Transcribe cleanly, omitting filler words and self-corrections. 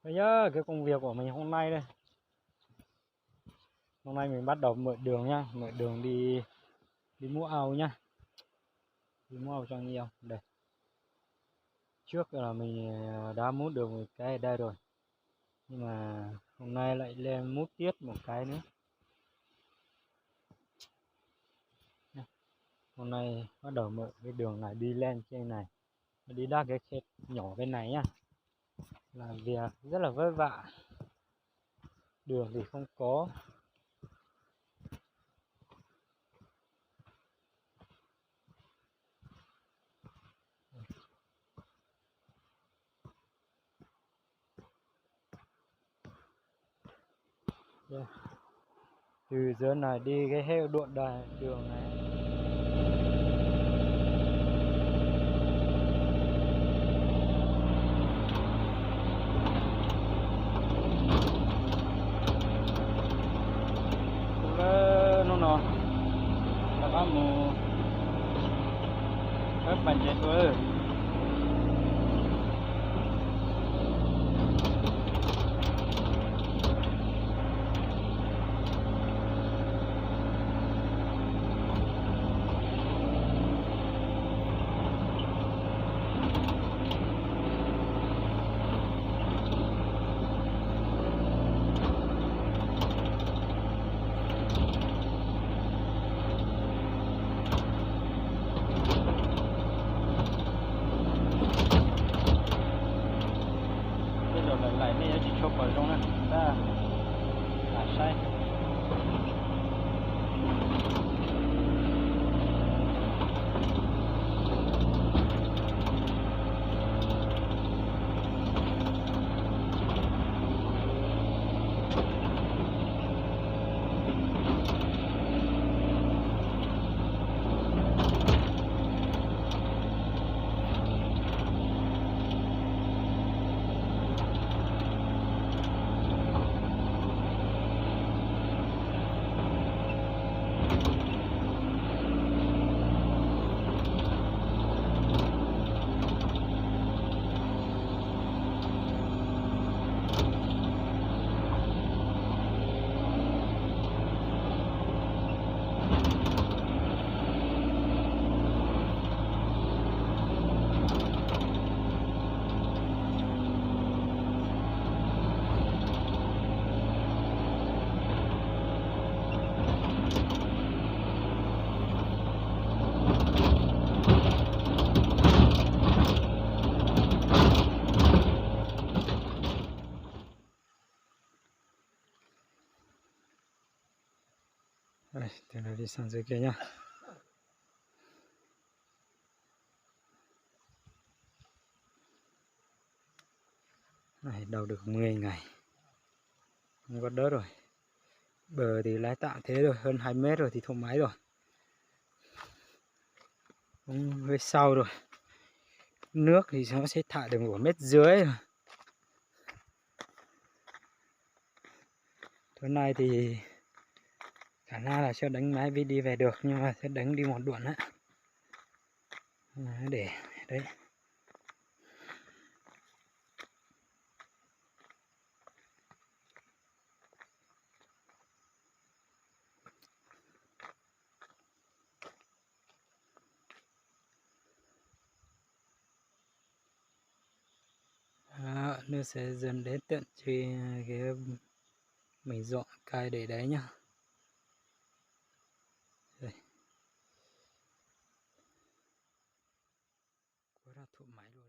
Đây nhá, cái công việc của mình hôm nay đây. Hôm nay mình bắt đầu mở đường nhá, mở đường đi đi mua áo nhá. Đi mua áo cho anh em. Đây. Trước là mình đã mút được một cái ở đây rồi. Nhưng mà hôm nay lại lên mút tiếp một cái nữa. Hôm nay bắt đầu mở cái đường này đi lên trên này. Đi đá cái khe nhỏ bên này nhá. Làm việc rất là vất vả. Đường thì không có. Đây. Từ dưới này đi cái heo đoạn đài đường này. Nó là kamu các bạn trẻ tuổi. Lại này chỉ chụp vào trong này ta sai đây, từ này đi sang dưới kia nhá. Này đào được 10 ngày không có đỡ rồi. Bờ thì lái tạm thế rồi, hơn 2 mét rồi thì thông máy rồi, cũng hơi sau rồi. Nước thì nó sẽ thải được 1,5 mét rồi. Tối nay thì khả năng là sẽ đánh máy đi về được, nhưng mà sẽ đánh đi một đoạn á để đấy. Nó sẽ dần đến tận trên cái mình dọn cây để đấy nhá. Đây. Quá là thụ máy luôn.